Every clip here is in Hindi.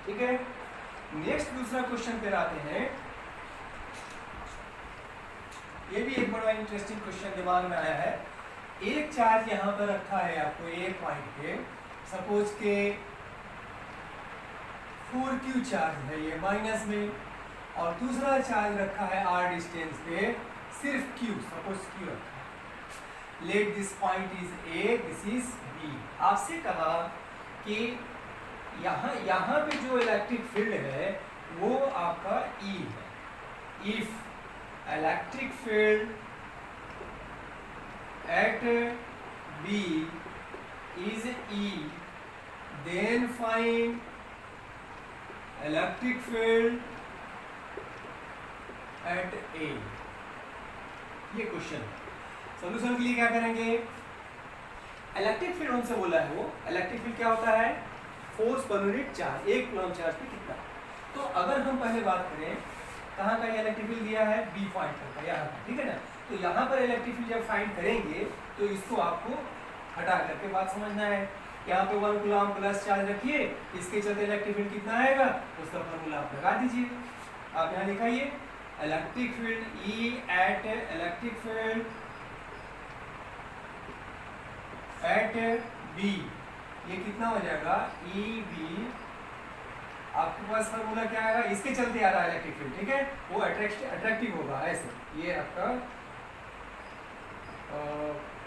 ठीक है, नेक्स्ट दूसरा क्वेश्चन पर आते हैं। ये भी एक बड़ा इंटरेस्टिंग क्वेश्चन दिमाग में आया है। एक चार्ज यहाँ पर रखा है आपको एक पॉइंट पे, सपोज के 4q चार्ज है ये माइनस में, और दूसरा चार्ज रखा है r डिस्टेंस पे सिर्फ q, सपोज q रखा है। Let this point is a, this is b। आपसे कहा कि यहाँ पे जो इलेक्ट्रिक फील्ड है वो आपका E है। If electric field at B is E, then find electric field at A। ये क्वेश्चन सॉल्यूशन के लिए क्या करेंगे? इलेक्ट्रिक फील्ड हमसे बोला है, वो इलेक्ट्रिक फील्ड क्या होता है? फोर्स पर यूनिट चार्ज, एक कूलम चार्ज पे कितना। तो अगर हम पहले बात करें कहाँ का इलेक्ट्रिक फील्ड दिया है, बी पॉइंट का, यहाँ का, ठीक है ना। तो यहाँ पर इलेक्ट्रिक फील्ड जब फाइंड करेंगे तो इसको आपको हटा करके बात समझना है। यहाँ पे 1 कूलम प्लस चार्ज रखिए, इसके चलते इलेक्ट्रिक फील्ड कितना आएगा उसका फॉर्मूला आप लगा दीजिए। आप यहाँ लिखाइए electric field E at electric field at B, ये कितना हो जाएगा EB। आपके पास फॉर्मूला क्या आएगा, इसके चलते आ रहा है इलेक्ट्रिक फील्ड, ठीक है, वो अट्रैक्टिव होगा ऐसे। ये आपका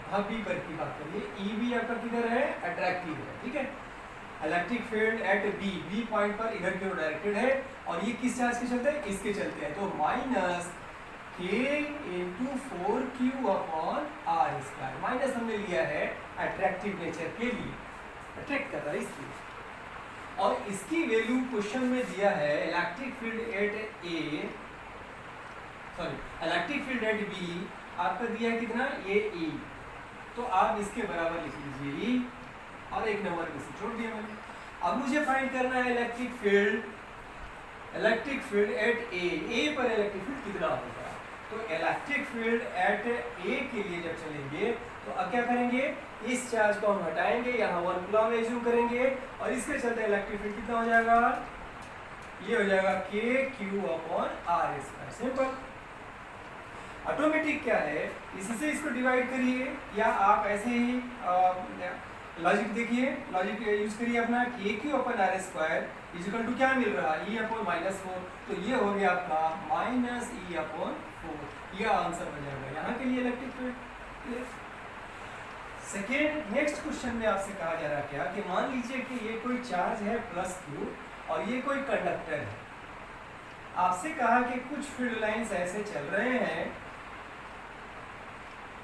हाँ बी पर की बात करिए, EB आपका किधर है, अट्रैक्टिव है, ठीक है। Electric field at B point पर इधर की ओर डायरेक्टेड है, और ये किस चार्ज के चलते हैं, इसके चलते हैं। तो minus k into 4q upon r square. Minus हमने लिया है अट्रैक्टिव नेचर के लिए, अट्रैक्ट कर रहा है इसलिए। और इसकी वैल्यू क्वेश्चन में दिया है electric field at A, sorry electric field at B आपका दिया है कितना, ये E। तो आप इसके बराबर लिख लीजिए E, और एक नंबर में से छोड़ दिया मैंने। अब मुझे फाइंड करना है इलेक्ट्रिक फील्ड एट ए पर इलेक्ट्रिक फील्ड कितना होगा। तो इलेक्ट्रिक फील्ड एट ए के लिए जब चलेंगे तो अब क्या करेंगे, इस चार्ज को हम हटाएंगे, यहाँ 1 कूलम एज्यूम करेंगे, और इसके चलते इलेक्ट्रिक फील्ड कितना हो जाएगा, ये हो जाएगा KQ upon R square. Simple, automatic क्या है, इससे इसको डिवाइड करिए, या आप ऐसे ही लॉजिक देखिए, लॉजिक यूज करिए अपना, KQ upon R square equal to क्या मिल रहा है, E अपॉन -4। तो ये हो गया आपका माइनस E अपॉन 4, यह आंसर हो जाएगा यहाँ के लिए electric field. Second next question में आपसे कहा जा रहा है क्या, कि मान लीजिए कि ये कोई चार्ज है +Q और ये कोई कंडक्टर है। आपसे कहा कि कुछ फील्ड लाइंस ऐसे चल रहे हैं,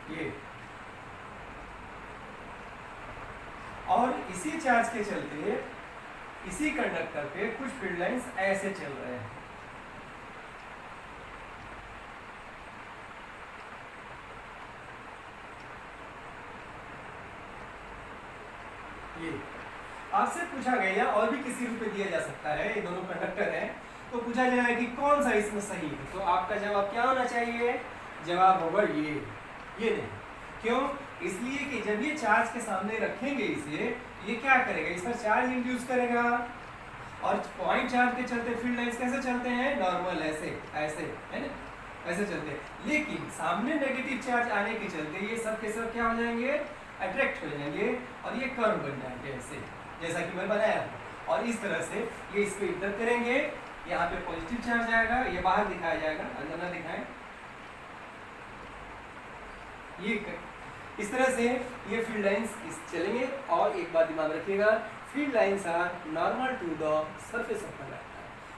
ये, और इसी चार्ज के चलते इसी कंडक्टर पे कुछ फील्ड लाइंस ऐसे चल रहे हैं। ये आपसे पूछा गया, और भी किसी रूप में दिया जा सकता है, ये दोनों कंडक्टर हैं, तो पूछा जाएगा कि कौन सा इसमें सही है। तो आपका जवाब क्या होना चाहिए, जवाब होगा ये नहीं। क्यों, इसलिए कि जब ये चार्ज के सामने रखेंगे इसे, ये क्या करेगा, इस पर चार्ज इंड्यूस करेगा, और पॉइंट चार्ज के चलते फील्ड लाइंस कैसे चलते हैं, नॉर्मल ऐसे है ना, ऐसे चलते हैं। लेकिन सामने नेगेटिव चार्ज आने के चलते ये सब के सब क्या हो जाएंगे, अट्रैक्ट हो जाएंगे, और ये कर्व बन जाएंगे ऐसे, जैसा कि मैं बनाया हूँ। और इस तरह से ये इसको इधर करेंगे, यहाँ पे पॉजिटिव चार्ज आएगा, ये बाहर दिखाया जाएगा, अंदर ना दिखाएं, ये इस तरह से ये फील्ड लाइंस चलेंगे। और एक बात दिमाग रखिएगा, field lines are normal to the surface of the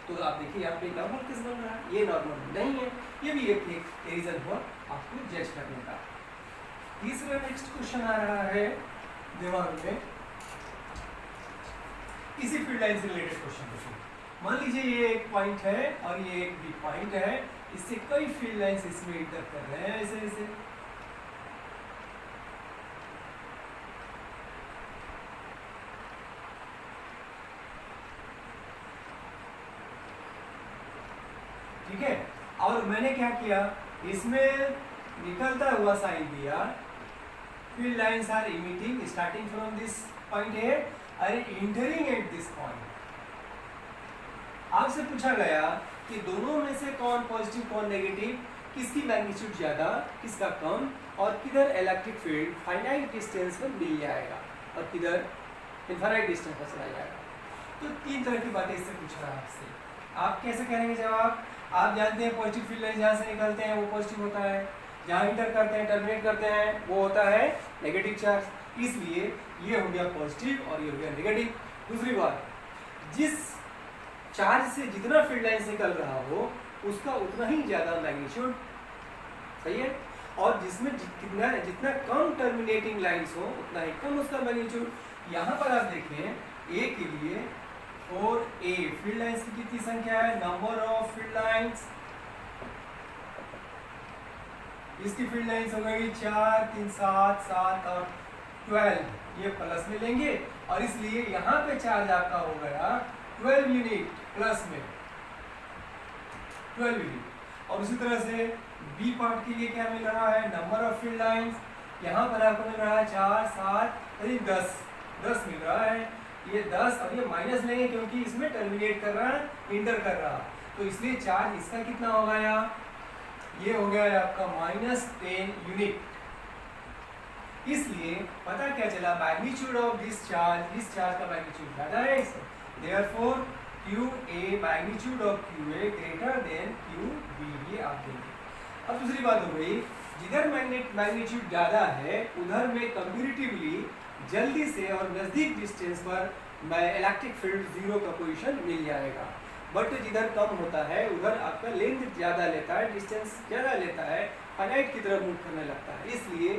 तो आप देखिए यहाँ पे नॉर्मल किस बन रहा है, ये नॉर्मल नहीं है। ये भी एक रीजन हुआ आपको जज करने का। तीसरा नेक्स्ट क्वेश्चन आ रहा है दिमाग में, इसी फील्ड लाइन से रिलेटेड क्वेश्चन देखिए। मान लीजिए ये एक पॉइंट है और ये एक भी पॉइंट है, इससे कई फील्ड लाइंस इसमें इंटर कर रहे हैं ऐसे। ठीक है, और मैंने क्या किया, इसमें निकलता हुआ साइन दिया, field lines are emitting starting from this point A और एंटरिंग एट दिस पॉइंट। आपसे पूछा गया कि दोनों में से कौन पॉजिटिव कौन नेगेटिव, किसकी मैग्नीट्यूड ज़्यादा किसका कम, और किधर इलेक्ट्रिक फील्ड फाइनाइट डिस्टेंस पर मिल जाएगा और किधर इनफाइनाइट डिस्टेंस पर चला जाएगा। तो 3 तरह की बातें इससे पूछ रहा है आपसे। आप कैसे करेंगे जवाब? आप जानते हैं पॉजिटिव फील्ड लाइन जहाँ से निकलते हैं वो पॉजिटिव होता है, जहाँ इंटर करते हैं टर्मिनेट करते हैं वो होता है नेगेटिव चार्ज, इसलिए ये हो गया पॉजिटिव और ये हो गया नेगेटिव। दूसरी बात, जिस चार्ज से जितना फील्ड लाइन से निकल रहा हो उसका उतना ही ज़्यादा मैग्नीट्यूड, सही है, और जिसमें जितना कम टर्मिनेटिंग लाइन्स हो उतना ही कम उसका मैग्नीट्यूड। यहाँ पर आप देखें ए के लिए और ए फील्ड लाइन्स की कितनी संख्या है, नंबर ऑफ फील्ड लाइन्स, इसकी फील्ड लाइन्स हो गई 4, 3, 7, 7 और 12, ये प्लस में लेंगे और इसलिए यहाँ पे चार्ज आपका हो गया 12 यूनिट प्लस में 12 यूनिट। और उसी तरह से बी पार्ट के लिए क्या मिल रहा है, नंबर ऑफ फील्ड लाइन्स, यहाँ पर आपको मिल रहा है 4, 7, 10 मिल रहा है, ये 10 और ये माइनस लेंगे क्योंकि इसमें टर्मिनेट कर रहा है, इंटर कर रहा, तो इसलिए चार्ज इसका कितना हो गया, ये हो गया आपका -10 यूनिट। इसलिए पता क्या चला, मैग्नीट्यूड ऑफ दिस चार्ज का मैग्नीट्यूड ज्यादा है इससे, therefore QA magnitude of QA greater than QB, ये आप देंगे। अब दूसरी बात हो गई, जिधर मैग्नीट्यूड ज़्यादा है उधर में कंपैरेटिवली जल्दी से और नज़दीक डिस्टेंस पर इलेक्ट्रिक फील्ड 0 का पोजीशन मिल जाएगा, बट जिधर कम होता है उधर आपका लेंथ ज़्यादा लेता है, डिस्टेंस ज़्यादा लेता है, फाइनाइट की तरफ मूव करने लगता है, इसलिए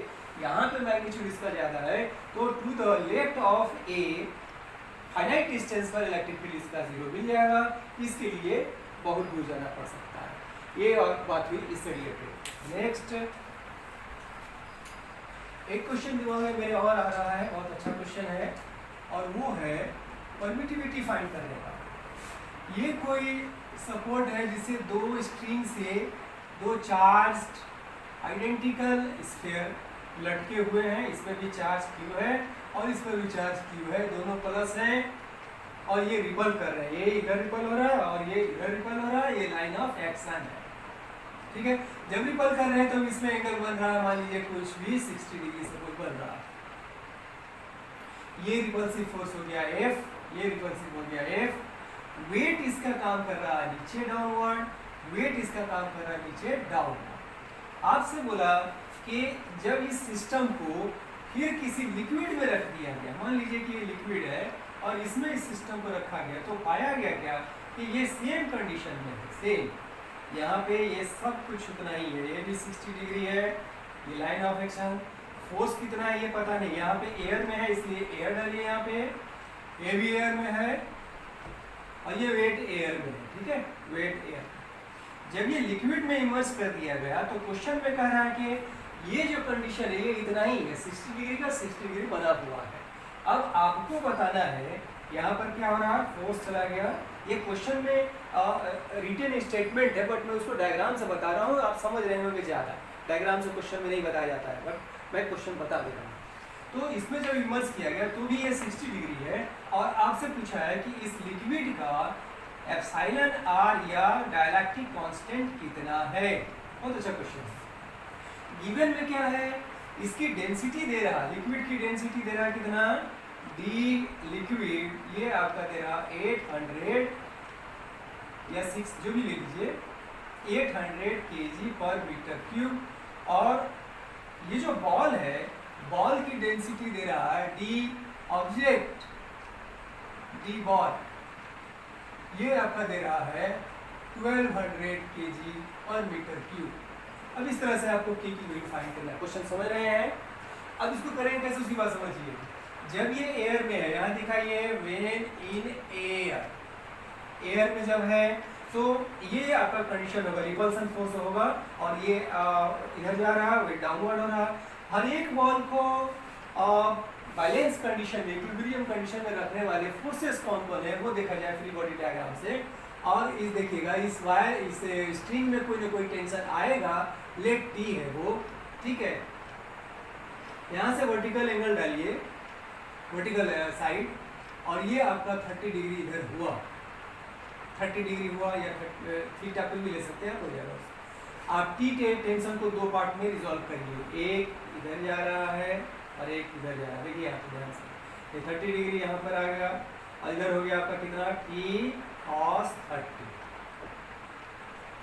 यहाँ पे मैग्नीट्यूड इसका ज़्यादा है, तो to the left of A finite distance पर इलेक्ट्रिक फील्ड इसका 0 मिल जाएगा, इसके लिए बहुत दूर जाना पड़ सकता है। ये और बात हुई इससे रिलेटेड। नेक्स्ट एक क्वेश्चन दिमाग में मेरे और आ रहा है, बहुत अच्छा क्वेश्चन है, और वो है परमिटिविटी फाइंड करने का। ये कोई सपोर्ट है जिसे 2 स्ट्रिंग से 2 चार्ज्ड आइडेंटिकल स्फीयर लटके हुए हैं, इसमें भी चार्ज Q है और इस पर भी चार्ज Q है, दोनों प्लस हैं और ये रिपल कर रहे हैं, ये इधर रिपल हो रहा है और ये इधर रिपल हो रहा है, ये लाइन ऑफ एक्शन है, ठीक है। जब रिपल कर रहे हैं तो इसमें एंगल बन रहा है, मान लीजिए कुछ भी 60 डिग्री से कुछ बन रहा है, ये रिपल्सिव फोर्स हो गया F, ये रिपल्सिव हो गया F, वेट इसका काम कर रहा है नीचे डाउनवर्ड, वेट इसका काम कर रहा है नीचे डाउनवर्ड। आपसे बोला कि जब इस सिस्टम को फिर किसी लिक्विड में रख दिया गया, मान लीजिए कि ये लिक्विड है और इसमें इस सिस्टम को रखा गया, तो पाया गया क्या कि ये सेम कंडीशन में है, सेम यहाँ पे ये सब कुछ उतना ही है, ये भी 60 डिग्री है, ये लाइन ऑफ एक्शन, फोर्स कितना है ये पता नहीं, यहाँ पे एयर में है इसलिए एयर डालिए, यहाँ पे ये भी एयर में है और ये वेट एयर में है, ठीक है, वेट एयर। जब ये लिक्विड में इमर्ज कर दिया गया तो क्वेश्चन में कह रहा है कि ये जो कंडीशन है ये इतना ही है, 60 डिग्री का 60 डिग्री बना हुआ है। अब आपको बताना है यहाँ पर क्या हो रहा है, फोर्स चला गया, ये क्वेश्चन में रिटन स्टेटमेंट है बट मैं उसको डायग्राम से बता रहा हूँ, आप समझ रहे होंगे ज़्यादा, डायग्राम से क्वेश्चन में नहीं बताया जाता है बट मैं क्वेश्चन बता दे रहा हूँ। तो इसमें जब इमर्ज किया गया तो भी ये 60 डिग्री है और आपसे पूछा है कि इस लिक्विड का एप्सिलॉन r या डाइलेक्ट्रिक कांस्टेंट कितना है, बहुत अच्छा क्वेश्चन है। गिवन में क्या है, इसकी डेंसिटी दे रहा, लिक्विड की डेंसिटी दे रहा कितना, डी लिक्विड ये आपका दे रहा 800 या 6 जो भी ले लीजिए, 800 kg पर मीटर क्यूब, और ये जो बॉल है बॉल की डेंसिटी दे रहा है डी ऑब्जेक्ट, डी बॉल ये आपका दे रहा है 1200 kg पर मीटर क्यूब। अब इस तरह से आपको K की वैल्यू फाइंड करना है, क्वेश्चन समझ रहे हैं। अब इसको करेंगे कैसे उसकी बात समझिए, जब ये एयर में है, यहाँ दिखाइए व्हेन इन एयर, एयर में जब है तो ये आपका कंडीशन होगा, रिपल्सन फोर्स होगा और ये इधर जा रहा है, वेट डाउनवर्ड हो रहा है। हर एक बॉल को बैलेंस कंडीशन में, इक्विलिब्रियम कंडीशन में रखने वाले फोर्सेस कौन कौन है वो देखा जाए फ्री बॉडी डायग्राम से। और इस देखिएगा इस वायर इस स्ट्रिंग में कोई ना कोई टेंशन आएगा, लेट टी है वो, ठीक है। यहाँ से वर्टिकल एंगल डालिए, वर्टिकल साइड, और ये आपका 30 डिग्री इधर हुआ, 30 डिग्री हुआ या थीटा पे भी ले सकते हैं, हो जाएगा। आप टी टेंशन को दो पार्ट में रिजॉल्व करिए, एक इधर जा रहा है और एक इधर जा रहा है। देखिए यहाँ ध्यान से, ये 30 डिग्री यहाँ पर आ गया और इधर हो गया आपका कितना, टी कॉस 30,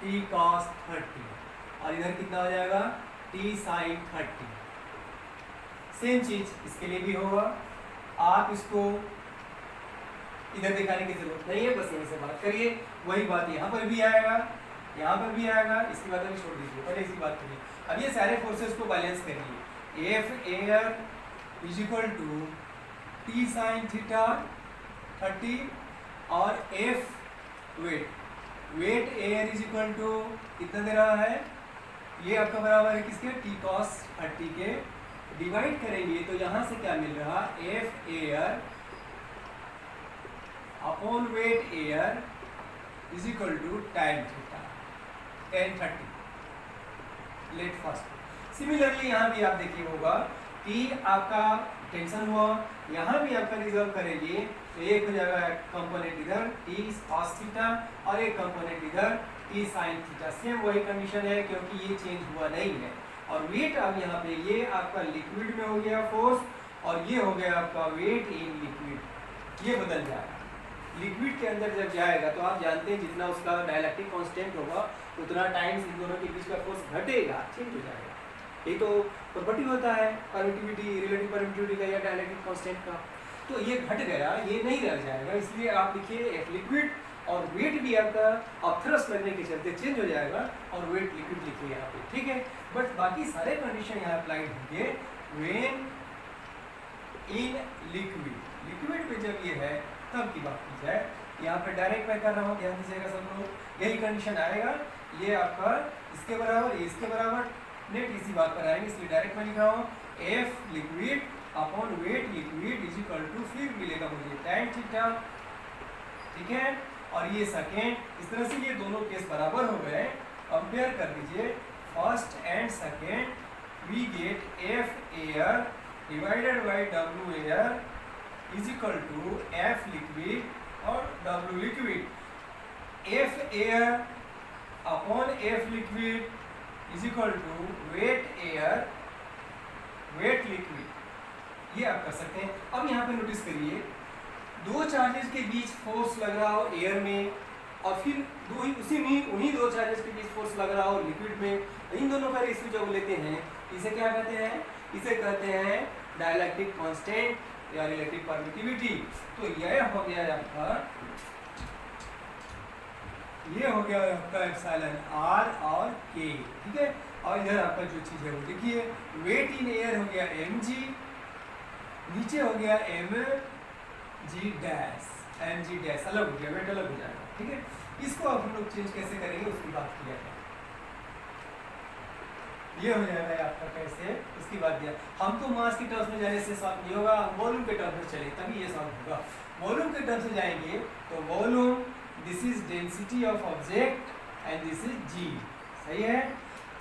टी कॉस 30, और इधर कितना हो जाएगा, टी साइन 30। सेम चीज इसके लिए भी होगा। आप इसको इधर दिखाने की जरूरत नहीं है, बस यहीं से बात करिए। वही बात यहाँ पर भी आएगा, यहाँ पर भी आएगा, इसकी बात अभी छोड़ दीजिए, पहले इसी बात करिए। अब ये सारे फोर्सेस को बैलेंस करिए। F air is equal to T sine theta 30 और F weight, weight air is equal to कितना दे रहा है, ये आपका बराबर है किसके, टी कॉस 30 के। डिवाइड करेंगे तो यहाँ से क्या मिल रहा, F air upon weight air is equal to tan theta, tan 30 let first. Similarly यहाँ भी आप देखिए होगा कि आपका टेंशन हुआ, यहाँ भी आपका रिजर्व करेंगे तो एक हो जाएगा कंपोनेंट इधर टी cos थीटा और एक कंपोनेंट इधर टी साइन थीटा। सेम वही कंडीशन है क्योंकि ये चेंज हुआ नहीं है। और वेट अब यहाँ पे ये आपका लिक्विड में हो गया फोर्स और ये हो गया आपका वेट इन लिक्विड, ये बदल जाएगा। लिक्विड के अंदर जब जाएगा तो आप जानते हैं जितना उसका डायलैक्ट्रिक कांस्टेंट होगा उतना टाइम्स इन दोनों के बीच का फोर्स घटेगा, चेंज हो जाएगा। ये तो प्रॉपर्टी होता है परमिटिविटी, रिलेटिव परमिटिविटी का या डायलैक्ट्रिक कांस्टेंट का। तो ये घट गया, ये नहीं रह जाएगा, इसलिए आप लिखिए एफ लिक्विड और वेट भी आपका अपथ्रस्ट लगने के चलते चेंज हो जाएगा और वेट लिक्विड लिखिए यहाँ पे, ठीक है। बट बाकी सारे कंडीशन यहाँ अप्लाइड होंगे व्हेन इन लिक्विड, लिक्विड पे जब ये है तब की बात की जाए। यहाँ पे डायरेक्ट मैं कर रहा हूँ, ध्यान दीजिएगा सब लोग, यही कंडीशन आएगा, ये आपका इसके बराबर, ये इसके बराबर, नेट इसी बात पर आएंगे, इसलिए डायरेक्ट मैं लिख रहा हूँ F liquid upon weight liquid is equal to, फिर मिलेगा मुझे tan थीटा, ठीक है। और ये सेकेंड, इस तरह से ये दोनों केस बराबर हो गए। कंपेयर कर लीजिए first and second, we get F air divided by W air is equal to F liquid और W liquid. F air upon F liquid is equal to weight air weight liquid, ये आप कर सकते हैं। अब यहाँ पे नोटिस करिए, दो चार्जेस के बीच फोर्स लग रहा हो एयर में और फिर उन्हीं दो चार्जेस के बीच फोर्स लग रहा हो लिक्विड में, इन दोनों का रेशियो जब लेते हैं इसे क्या कहते हैं, इसे कहते हैं डायलैक्ट्रिक कांस्टेंट या रिलेटिव परमिटिविटी। तो यह हो गया आपका, ये हो गया आपका एप्सिलॉन आर और के, ठीक है। और इधर आपका जो चीज है वो देखिए, वेट इन एयर हो गया mg, नीचे हो गया mg डैश, mg डैश अलग हो गया, वेट अलग हो जाएगा, ठीक है। इसको आप लोग चेंज कैसे करेंगे उसकी बात किया है, ये हो जाएगा आपका कैसे, उसकी बात दिया। हम तो मास के टर्म्स में जाने से सॉल्व नहीं होगा, वॉल्यूम के टर्म्स में चले तभी ये सॉल्व होगा। वॉल्यूम के टर्म्स में जाएंगे तो volume, this is density of object and this is G, सही है।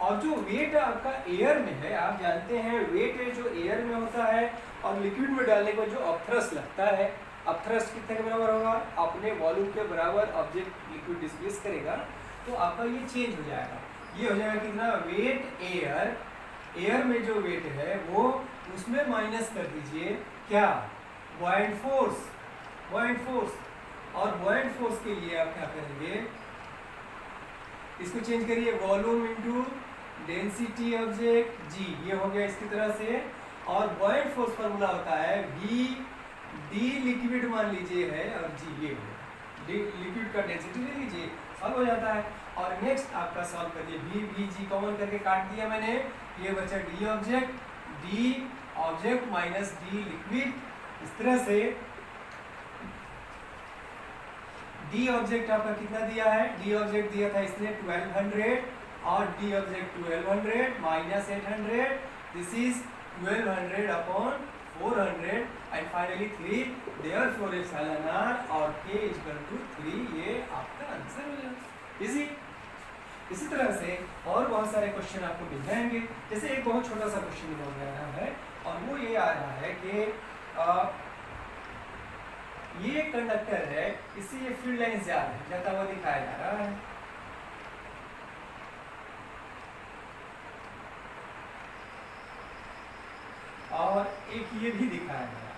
और जो वेट आपका एयर में है, आप जानते हैं वेट है जो एयर में होता है और लिक्विड में डालने पर जो अपथ्रस्ट लगता है, अपथ्रस्ट कितने के बराबर होगा, अपने वॉल्यूम के बराबर ऑब्जेक्ट लिक्विड डिस्प्लेस करेगा, तो आपका ये चेंज हो जाएगा। ये हो जाएगा कितना, वेट एयर, एयर में जो वेट है वो उसमें माइनस कर दीजिए क्या, बॉयंट फोर्स, बॉयंट फोर्स। और बॉयंट फोर्स के लिए आप क्या करेंगे, इसको चेंज करिए, वॉल्यूम इनटू डेंसिटी ऑब्जेक्ट जी, ये हो गया इसकी तरह से। और बॉयंट फोर्स फार्मूला होता है वी डी लिक्विड मान लीजिए है और जी, ये डी लिक्विड का डेंसिटी ले लीजिए, सॉल्व हो जाता है। और नेक्स्ट आपका सॉल्व करिए, वी जी कॉमन करके काट दिया मैंने, ये बचा D object minus D liquid, इस तरह से डी ऑब्जेक्ट आपका कितना दिया है, डी ऑब्जेक्ट दिया था इसने 1200 और D object 1200 minus 800, this is 1200 upon 400 and finally 3, therefore epsilon R और के इज इक्वल टू 3, ये आपका आंसर हो जाएगा। इसी तरह से और बहुत सारे क्वेश्चन आपको मिल जाएंगे। जैसे एक बहुत छोटा सा क्वेश्चन हो गया है और वो ये आ रहा है कि ये कंडक्टर है, इससे ये फील्ड लाइन जा रहा है, जाता हुआ दिखाया जा रहा है। और एक ये भी दिखाया गया।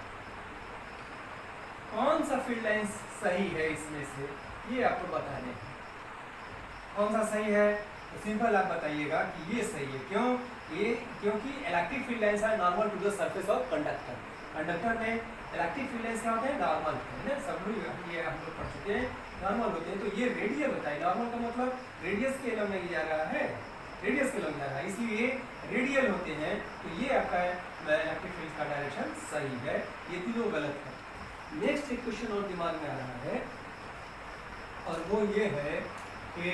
कौन सा फील्ड लाइन सही है इसमें से, ये आपको बताने हैं। कौन सा सही है तो सिंपल आप बताइएगा कि ये सही है। क्यों? ये क्योंकि electric field lines are normal to the surface of conductor. Conductor में इलेक्ट्रिक फील्ड लाइंस क्या होते हैं? नॉर्मल होते हैं। सब लोग ये हम लोग पढ़ चुके हैं, नॉर्मल होते हैं। तो ये रेडियल होता है। नॉर्मल का मतलब रेडियस के अलग नहीं जा रहा है, रेडियस के अलग जा रहा है, इसलिए रेडियल होते हैं। तो ये आपका इलेक्ट्रिक फील्ड का डायरेक्शन सही है, ये तीनों गलत है। नेक्स्ट एक क्वेश्चन और दिमाग में आ रहा है, और वो ये है कि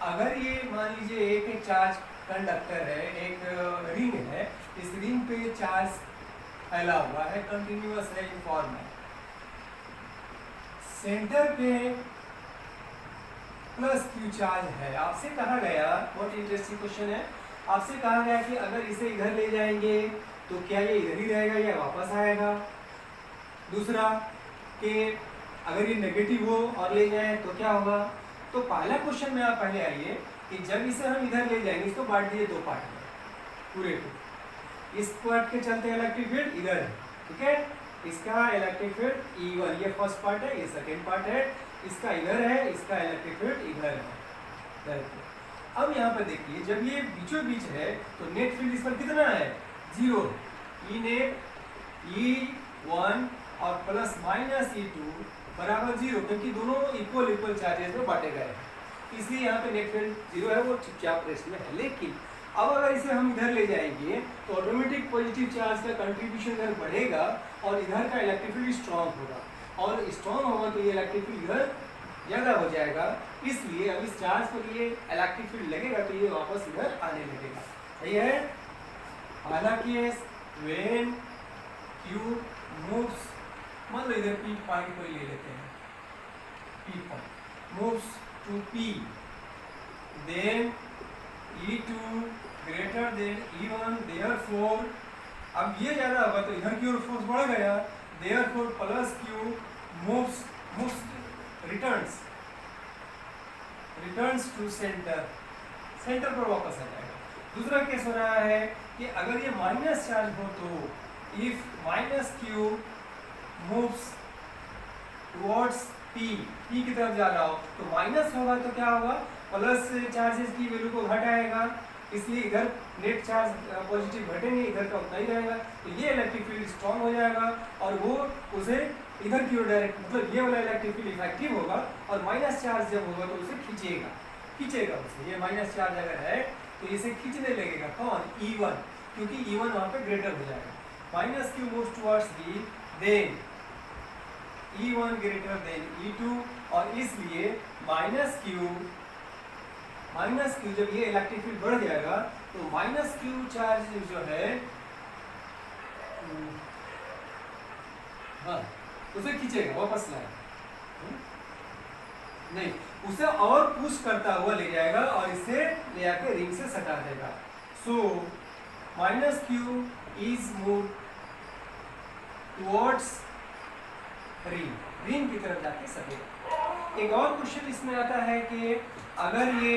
अगर ये मान लीजिए एक चार्ज कंडक्टर है, एक रिंग है, इस रिंग पे चार्ज फैला हुआ है, कंटिन्यूअस है, यूनिफॉर्म है। सेंटर पे प्लस क्यू चार्ज है। आपसे कहा गया, बहुत इंटरेस्टिंग क्वेश्चन है, आपसे कहा गया कि अगर इसे इधर ले जाएंगे तो क्या ये इधर ही रहेगा या वापस आएगा। दूसरा कि अगर ये नेगेटिव हो और ले जाएं तो क्या होगा। तो पहला क्वेश्चन में आप पहले आइए कि जब इसे हम इधर ले जाएंगे, इसको बांट दिए दो पार्ट में पूरे को। इस पार्ट के चलते इलेक्ट्रिक फील्ड इधर है, ठीक है, इसका इलेक्ट्रिक फील्ड E1, ये फर्स्ट पार्ट है, ये सेकेंड पार्ट है, इसका इधर है, इसका इलेक्ट्रिक फील्ड इधर है। अब यहाँ पर देखिए, जब ये बीचों बीच है तो नेट फील्ड इस पर कितना है? 0 है। E नेट E1 और प्लस माइनस E2 बराबर 0, क्योंकि दोनों इक्वल चार्जेस में बांटे गए हैं, इसलिए यहाँ पे नेट फील्ड 0 है, वो चुपचाप रेस्ट में है। लेकिन अब अगर इसे हम इधर ले जाएंगे तो ऑटोमेटिक पॉजिटिव चार्ज का कंट्रीब्यूशन इधर बढ़ेगा और इधर का इलेक्ट्रिक फील्ड स्ट्रॉन्ग होगा, और स्ट्रॉन्ग होगा तो ये इलेक्ट्रिक फील्ड इधर ज़्यादा हो जाएगा। इसलिए अब इस चार्ज पर ये इलेक्ट्रिक फील्ड लगेगा तो ये वापस इधर आने लगेगा। सही है। हालांकि व्हेन Q मूव्स, मान लो इधर P पॉइंट को ले लेते हैं, P point moves to P, then E2 greater than E1, therefore अब ये ज़्यादा होगा तो इधर की ओर फोर्स बढ़ गया, therefore plus Q moves returns to centre पर वापस आ जाएगा। दूसरा केस हो रहा है कि अगर ये माइनस चार्ज हो तो if minus Q moves towards P की तरफ जा रहा हो तो माइनस होगा तो क्या होगा, प्लस चार्जेस की वैल्यू को घटाएगा, इसलिए इधर नेट चार्ज पॉजिटिव घटेंगे, इधर का उतना ही रहेगा। तो ये इलेक्ट्रिक फील्ड स्ट्रॉन्ग हो जाएगा और वो उसे इधर की ओर डायरेक्ट, मतलब ये वाला इलेक्ट्रिक फील्ड इफेक्टिव होगा, और माइनस चार्ज जब होगा तो उसे खींचेगा उसे। ये माइनस चार्ज अगर है तो इसे खींचने लगेगा, कौन? E1, क्योंकि E1 वहाँ पे ग्रेटर हो जाएगा। Minus Q moves towards B, then E1 greater than E2, और इसलिए माइनस Q जब ये इलेक्ट्रिक फील्ड बढ़ जाएगा तो माइनस Q चार्ज जो है हाँ उसे खींचेगा, वापस लाएगा, नहीं उसे और पुश करता हुआ ले जाएगा और इसे ले आके रिंग से सटा देगा। So minus Q is move towards ring की तरफ जाके सटेगा। एक और क्वेश्चन इसमें आता है कि अगर ये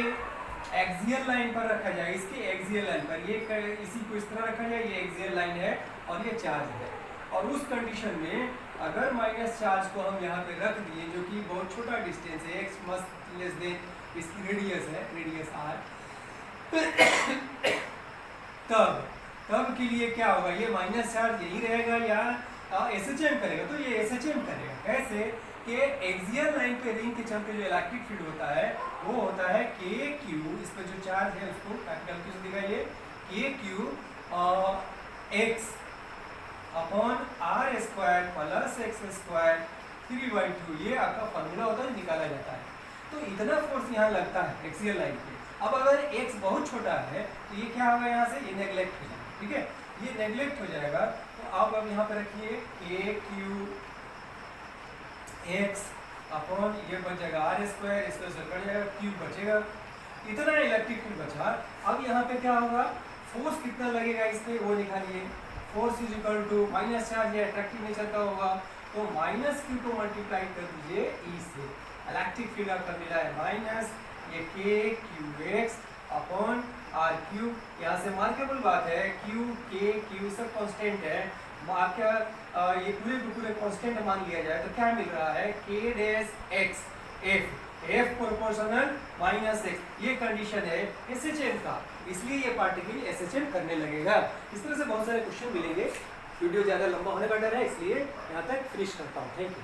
एक्सियल लाइन पर रखा जाए, इसके एक्सियल लाइन पर ये इसी को इस तरह रखा जाए, ये एक्सियल लाइन है और ये चार्ज है, और उस कंडीशन में अगर माइनस चार्ज को हम यहाँ पे रख दिए, जो कि बहुत छोटा डिस्टेंस है, x मस्ट लेस देन इसकी रेडियस है, रेडियस r, तब के लिए क्या होगा, ये माइनस चार्ज यही रहेगा या SHM करेगा? तो ये SHM करेगा। कैसे कि एक्सियल लाइन पे रिंग के चलते जो इलेक्ट्रिक फील्ड होता है वो होता है KQ, इस पर जो चार्ज है उसको कैपिटल Q से दिखाइए, KQ x upon r square plus x square 3/2, ये आपका फॉर्मूला होता है, निकाला जाता है। तो इतना फोर्स यहाँ लगता है एक्सियल लाइन पे। अब अगर x बहुत छोटा है तो ये क्या होगा, यहाँ से ये नेग्लेक्ट हो जाएगा, ठीक है, ये नेग्लेक्ट हो जाएगा। तो आप अब यहाँ पे रखिए KQ x अपॉन ये बच जाएगा r स्क्वायर, इसका कट जाएगा, क्यूब बचेगा, इतना इलेक्ट्रिक फील्ड बचा। अब यहाँ पे क्या होगा, फोर्स कितना लगेगा इस पे वो निकालिए। Force is equal to minus charge है, अट्रैक्टिव नेचर का होगा, तो माइनस क्यू को मल्टीप्लाई कर दीजिए ई से। इलेक्ट्रिक फील्ड आपका मिला है माइनस ये K Q X upon R Q. यहाँ से मार्केबल बात है क्यू के क्यू सब कांस्टेंट है, आपका ये पूरे के पूरे कांस्टेंट मान लिया जाए तो क्या मिल रहा है के dash x F proportional minus x. ये कंडीशन है एसएचएम का, इसलिए ये पार्टिकल एसएचएम करने लगेगा। इस तरह से बहुत सारे क्वेश्चन मिलेंगे। वीडियो ज़्यादा लंबा होने का डर है, इसलिए यहाँ तक फिनिश करता हूँ। Thank you.